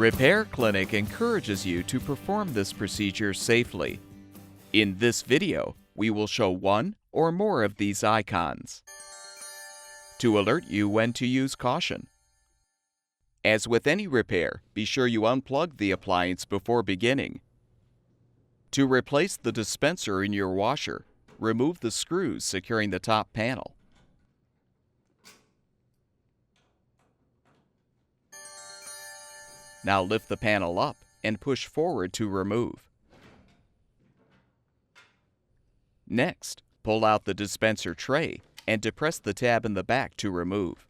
Repair Clinic encourages you to perform this procedure safely. In this video, we will show one or more of these icons to alert you when to use caution. As with any repair, be sure you unplug the appliance before beginning. To replace the dispenser in your washer, remove the screws securing the top panel. Now lift the panel up and push forward to remove. Next, pull out the dispenser tray and depress the tab in the back to remove.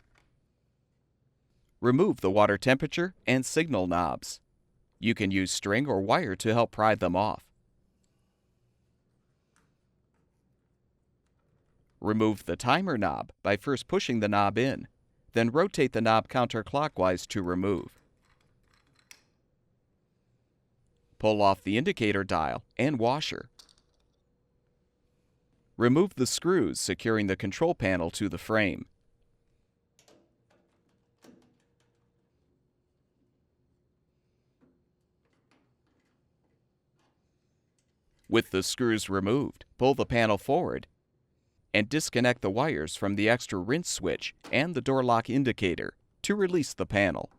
Remove the water temperature and signal knobs. You can use string or wire to help pry them off. Remove the timer knob by first pushing the knob in, then rotate the knob counterclockwise to remove. Pull off the indicator dial and washer. Remove the screws securing the control panel to the frame. With the screws removed, pull the panel forward and disconnect the wires from the extra rinse switch and the door lock indicator to release the panel.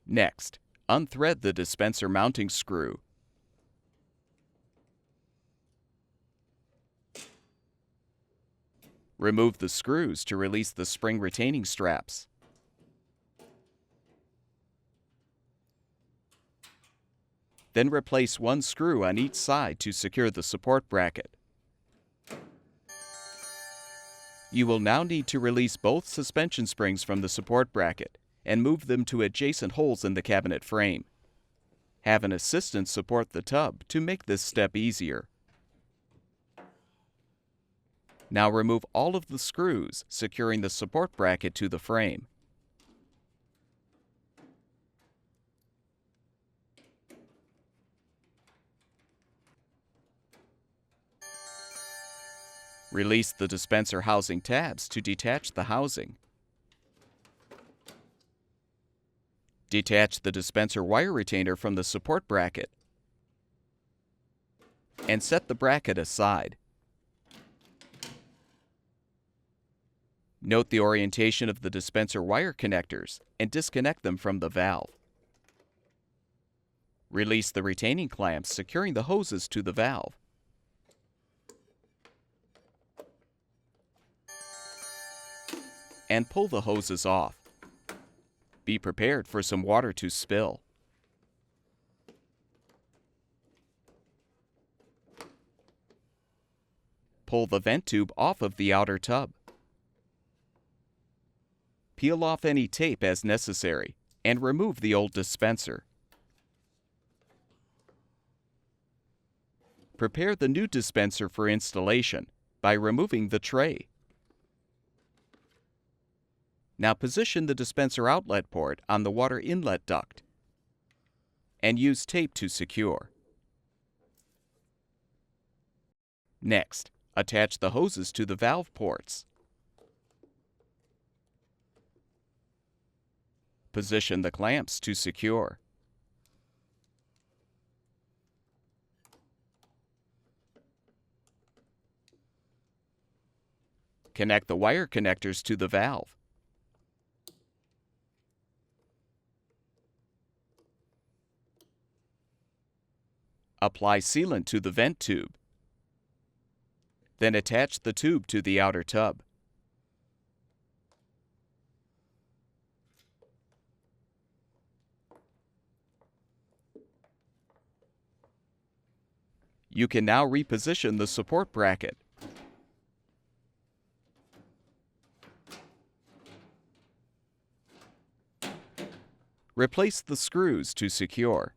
Next, unthread the dispenser mounting screw. Remove the screws to release the spring retaining straps. Then replace one screw on each side to secure the support bracket. You will now need to release both suspension springs from the support bracket and move them to adjacent holes in the cabinet frame. Have an assistant support the tub to make this step easier. Now remove all of the screws securing the support bracket to the frame. Release the dispenser housing tabs to detach the housing. Detach the dispenser wire retainer from the support bracket and set the bracket aside. Note the orientation of the dispenser wire connectors and disconnect them from the valve. Release the retaining clamps securing the hoses to the valve. And pull the hoses off. Be prepared for some water to spill. Pull the vent tube off of the outer tub. Peel off any tape as necessary and remove the old dispenser. Prepare the new dispenser for installation by removing the tray. Now position the dispenser outlet port on the water inlet duct and use tape to secure. Next, attach the hoses to the valve ports. Position the clamps to secure. Connect the wire connectors to the valve. Apply sealant to the vent tube. Then attach the tube to the outer tub. You can now reposition the support bracket. Replace the screws to secure.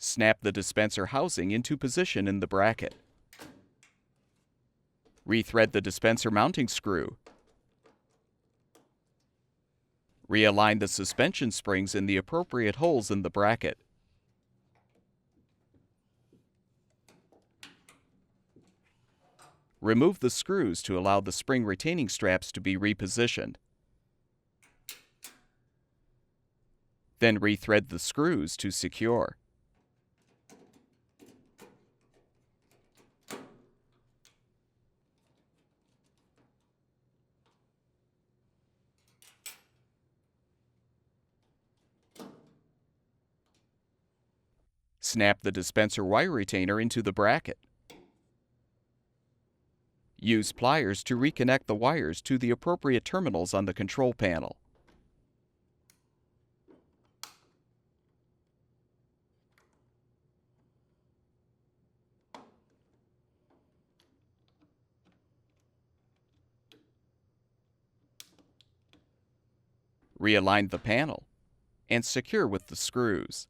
Snap the dispenser housing into position in the bracket. Rethread the dispenser mounting screw. Realign the suspension springs in the appropriate holes in the bracket. Remove the screws to allow the spring retaining straps to be repositioned. Then rethread the screws to secure. Snap the dispenser wire retainer into the bracket. Use pliers to reconnect the wires to the appropriate terminals on the control panel. Realign the panel and secure with the screws.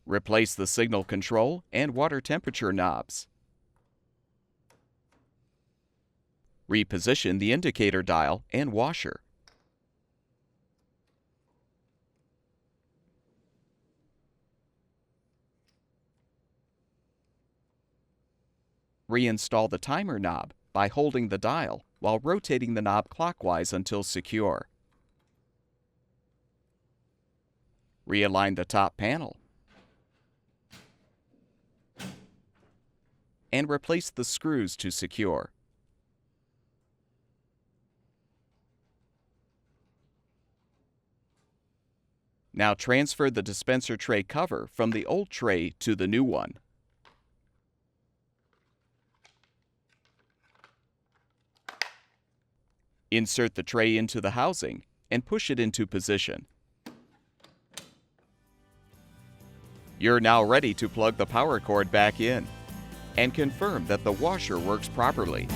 Replace the signal control and water temperature knobs. Reposition the indicator dial and washer. Reinstall the timer knob by holding the dial while rotating the knob clockwise until secure. Realign the top panel and replace the screws to secure. Now transfer the dispenser tray cover from the old tray to the new one. Insert the tray into the housing and push it into position. You're now ready to plug the power cord back in and confirm that the washer works properly.